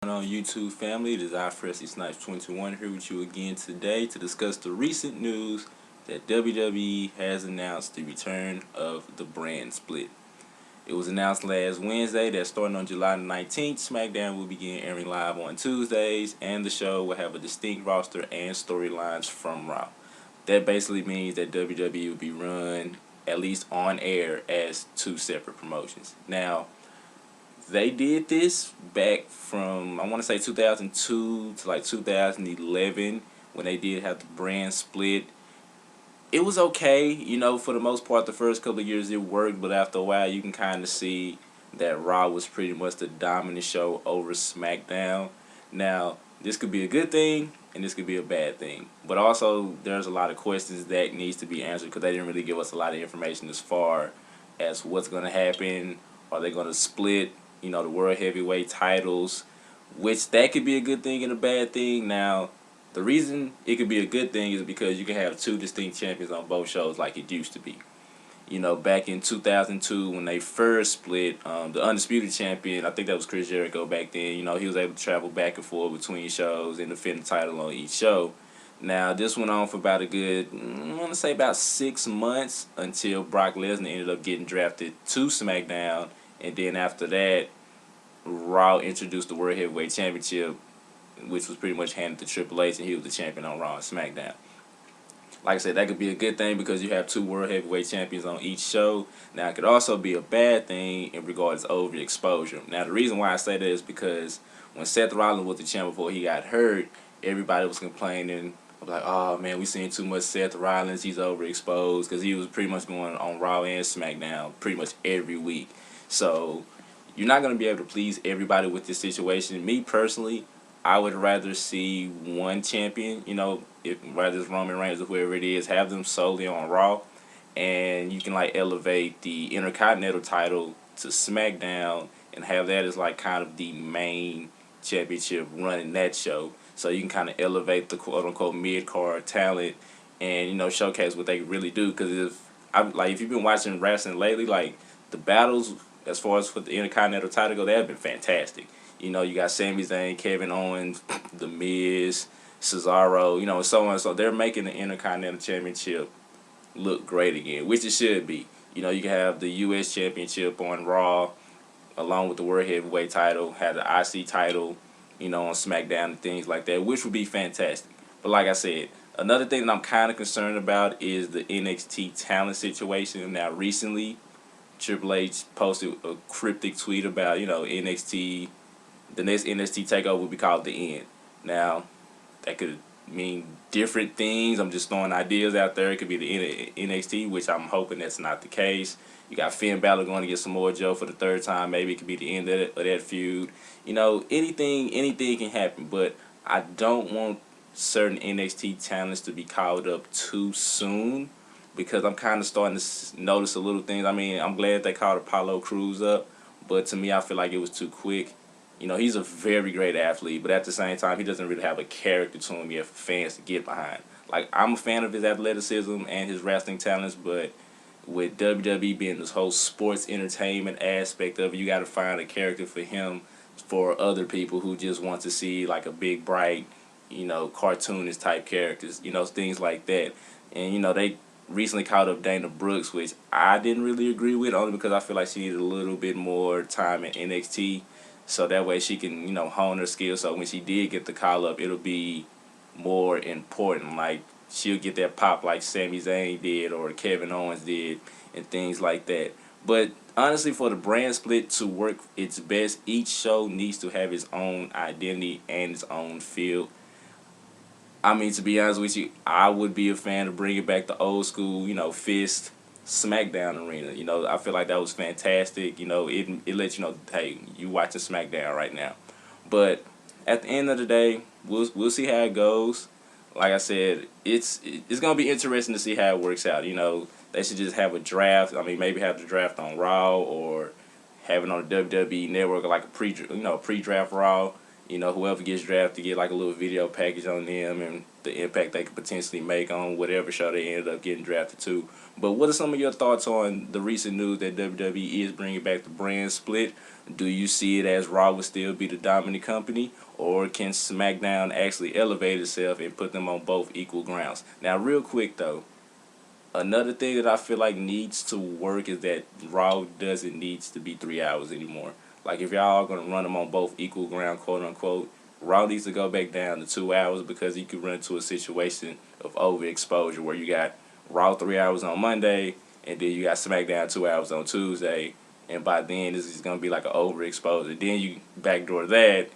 On YouTube family, it is I, Freshly Snipes 21 here with you again today to discuss the recent news that WWE has announced the return of the brand split. It was announced last Wednesday that starting on July 19th, SmackDown will begin airing live on Tuesdays, and the show will have a distinct roster and storylines from Raw. That basically means that WWE will be run, at least on air, as two separate promotions. Now, they did this back from, I want to say 2002 to like 2011 when they did have the brand split. It was okay, for the most part. The first couple of years it worked, but after a while you can kind of see that Raw was pretty much the dominant show over SmackDown. Now, this could be a good thing and this could be a bad thing, but also there's a lot of questions that needs to be answered because they didn't really give us a lot of information as far as what's going to happen. Are they going to split the world heavyweight titles, which that could be a good thing and a bad thing. Now, the reason it could be a good thing is because you can have two distinct champions on both shows like it used to be. Back in 2002 when they first split, the Undisputed Champion, I think that was Chris Jericho back then, he was able to travel back and forth between shows and defend the title on each show. Now, this went on for about a good, I want to say about 6 months until Brock Lesnar ended up getting drafted to SmackDown, and then after that, Raw introduced the World Heavyweight Championship, which was pretty much handed to Triple H, and he was the champion on Raw and SmackDown. Like I said, that could be a good thing because you have two World Heavyweight Champions on each show. Now, it could also be a bad thing in regards to overexposure. Now, the reason why I say that is because when Seth Rollins was the champ before he got hurt, everybody was complaining, like, oh man, we seen too much Seth Rollins, he's overexposed, because he was pretty much going on Raw and SmackDown pretty much every week. So you're not going to be able to please everybody with this situation. Me personally, I would rather see one champion, if whether it's Roman Reigns or whoever it is, have them solely on Raw, and you can like elevate the Intercontinental title to SmackDown and have that as like kind of the main championship running that show. So you can kind of elevate the quote unquote mid card talent and showcase what they really do. Because if you've been watching wrestling lately, like the battles as far as for the Intercontinental title go, they have been fantastic. You got Sami Zayn, Kevin Owens, The Miz, Cesaro, and so on. So they're making the Intercontinental Championship look great again, which it should be. You can have the U.S. Championship on Raw, along with the World Heavyweight title, have the IC title, on SmackDown and things like that, which would be fantastic. But like I said, another thing that I'm kind of concerned about is the NXT talent situation. Now, recently, Triple H posted a cryptic tweet about, NXT, the next NXT takeover will be called The End. Now, that could mean different things. I'm just throwing ideas out there. It could be the NXT, which I'm hoping that's not the case. You got Finn Balor going to get Samoa Joe for the third time. Maybe it could be the end of that feud. Anything can happen. But I don't want certain NXT talents to be called up too soon, because I'm kind of starting to notice a little things. I mean, I'm glad they called Apollo Crews up, but to me, I feel like it was too quick. He's a very great athlete, but at the same time, he doesn't really have a character to him yet for fans to get behind. Like, I'm a fan of his athleticism and his wrestling talents, but with WWE being this whole sports entertainment aspect of it, you got to find a character for him for other people who just want to see, like, a big, bright, cartoonist type characters, things like that. And, they recently called up Dana Brooks, which I didn't really agree with, only because I feel like she needed a little bit more time in NXT. So that way she can, hone her skills. So when she did get the call up, it'll be more important. Like, she'll get that pop like Sami Zayn did or Kevin Owens did and things like that. But honestly, for the brand split to work its best, each show needs to have its own identity and its own feel. I mean, to be honest with you, I would be a fan of bringing back the old school, Fist SmackDown arena. I feel like that was fantastic. It lets you know, hey, you watching SmackDown right now. But at the end of the day, we'll see how it goes. Like I said, it's gonna be interesting to see how it works out. They should just have a draft. I mean, maybe have the draft on Raw or have it on the WWE Network, like a pre-draft Raw, You know, whoever gets drafted get like a little video package on them and the impact they could potentially make on whatever show they ended up getting drafted to. But what are some of your thoughts on the recent news that WWE is bringing back the brand split? Do you see it as Raw will still be the dominant company, or can SmackDown actually elevate itself and put them on both equal grounds? Now, real quick though, another thing that I feel like needs to work is that Raw doesn't need to be 3 hours anymore. Like if y'all are gonna run them on both equal ground, quote unquote, Raw needs to go back down to 2 hours because you could run into a situation of overexposure where you got Raw 3 hours on Monday and then you got SmackDown 2 hours on Tuesday, and by then this is gonna be like an overexposure. Then you backdoor that,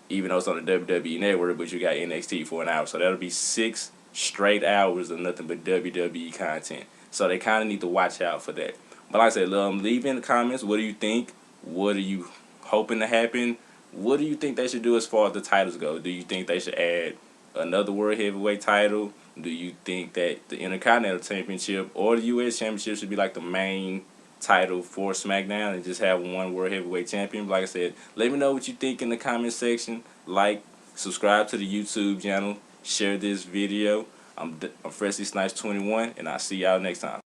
even though it's on the WWE network, but you got NXT for an hour, so that'll be 6 straight hours of nothing but WWE content. So they kind of need to watch out for that. But like I said, leave in the comments, what do you think? What are you hoping to happen? What do you think they should do as far as the titles go? Do you think they should add another World Heavyweight title? Do you think that the Intercontinental Championship or the U.S. Championship should be like the main title for SmackDown and just have one World Heavyweight Champion? Like I said, let me know what you think in the comment section. Like, subscribe to the YouTube channel, share this video. I'm Freshly Snipes 21, and I'll see y'all next time.